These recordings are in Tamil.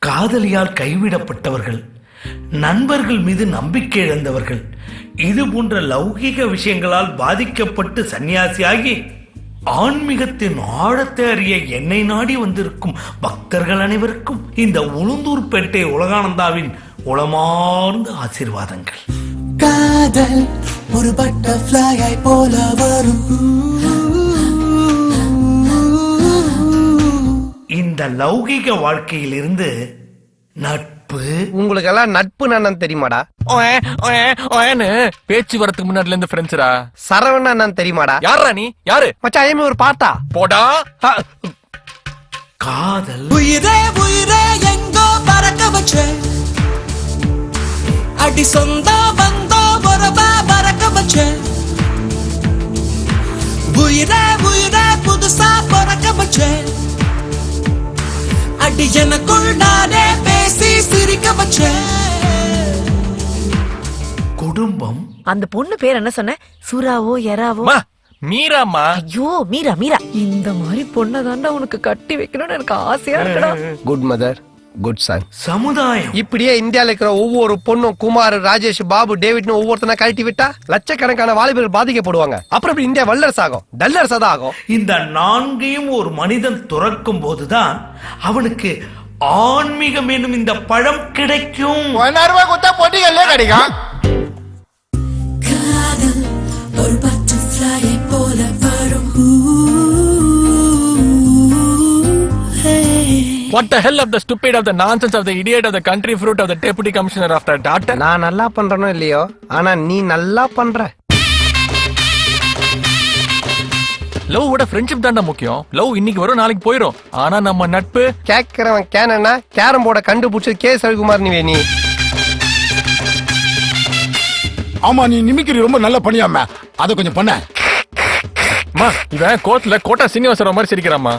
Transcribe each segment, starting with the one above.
காதலியால் கைவிடப்பட்டவர்கள், நண்பர்கள் மீது நம்பிக்கை இழந்தவர்கள், இது போன்ற லௌகிக விஷயங்களால் பாதிக்கப்பட்டு சன்னியாசியாகி ஆன்மீகத்தின் ஆழத்தை அறிய என்னை நாடி வந்திருக்கும் பக்தர்கள் அனைவருக்கும் இந்த உளுந்தூர்பேட்டை உலகானந்தாவின் உளமார்ந்த ஆசீர்வாதங்கள். காதல் ஒரு பட்டர்ஃப்ளையை போல வரும். இந்த லௌகிக வாழ்க்கையில் இருந்து நட்பு. உங்களுக்கு எல்லாம் நட்பு அண்ணன் தெரியுமாடா? பேச்சு வரதுக்கு முன்னாடில இருந்து ஃப்ரெண்ட்ஸ்டா. சரவண அண்ணன் தெரியுமாடா? யாரா நீ? யாரு மச்சான் ஐமே ஒரு பாட்டா போடா. காதல் உயிரே உயிரே எங்கோ பறக்க வச்ச அடி சொந்த பந்தோ பொறவா பறக்க வச்ச உயிரே உயிரே புதுசா பறக்க வச்ச அடி எனக்குள் நானே பேசி சிரிக்க வச்ச. குடும்பம். அந்த பொண்ணு பேர் என்ன சொன்ன? சுறாவோ எராவோ? மீராமா. ஐயோ மீரா மீரா. இந்த மாதிரி பொண்ணை தாண்டா உனக்கு கட்டி வைக்கணும்னு எனக்கு ஆசையா இருக்குடா. Good mother good son. சமுதாயம். இப்படியே இந்தியால இருக்கிற ஒவ்வொரு பொண்ணும் குமார், ராஜேஷ், பாபு, டேவிட்னு ஒவ்வொருத்தனா கழட்டி விட்டா லட்சக்கணக்கான வாலிபர்கள் பாதிக்கப்படுவாங்க. அப்புறம் இப்படி இந்தியா வல்லரசு ஆகும், டல்லரசா தான் ஆகும். இந்த நான்கையும் ஒரு மனிதன் துறக்கும் போதுதான் அவனுக்கு ஆன்மீகம் என்னும் இந்த பழம் கிடைக்கும். பொட்டிகள்ல கிடைக்கும். காதல் ஒரு பட்டர்ஃப்ளையை போல வரும். What the hell of the stupid of the nonsense of the idiot of the country fruit of the deputy commissioner of the daughter. நான் நல்லா பண்றனோ இல்லையோ, ஆனா நீ நல்லா பண்ற. லவ் விட ஃப்ரெண்ட்ஷிப் தான்டா முக்கியம். லவ் இன்னைக்கு வரும் நாளைக்கு போயிடும். ஆனா நம்ம நட்பு. கேக்குறவன் கேனா கேரம் போர்ட கண்டுபிடிச்சது கே ரவிக்குமார் நீ. ஆமா நீ நிமிக்கிரி ரொம்ப நல்ல பண்ணியாம அத கொஞ்சம் பண்ண. இவன் கோர்ட்ல கோட்டா சீனிவாசராவ் மாதிரி சிரிக்கிறாமா.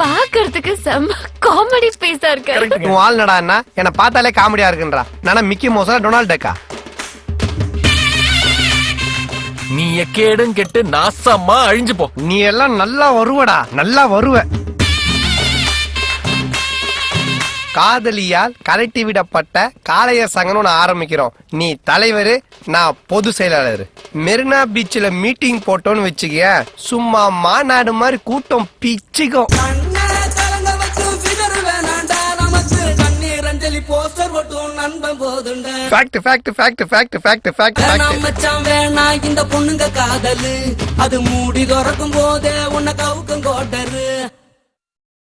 பாக்குறதுக்கு செம்ம காமெடி ஸ்பேஸா இருக்கு. உன் ஆள்னடா என்ன பார்த்தாலே காமெடியா இருக்குன்றா. நானா மிக்கி மவுஸா டொனால்ட் டக்கா? நீ எக்கேடும் கெட்டு நாசமா அழிஞ்சு போ. நீ எல்லாம் நல்லா வருவடா, நல்லா வருவ. காதலியால் கலட்டி விடப்பட்ட காளையர் சங்கம்னு ஆரம்பிக்கிறோம். நீ தலைவர், நான் பொது செயலாளர். மெரினா பீச்ல மீட்டிங் போட்டோன்னு வச்சுக்க, சும்மா மாநாடு மாதிரி கூட்டம் பிச்சுக்கும். இந்த பொண்ணுங்க காதல் அது மூடி திறக்கும் போதே உன்னை கவுக்கும் கோட்டரு.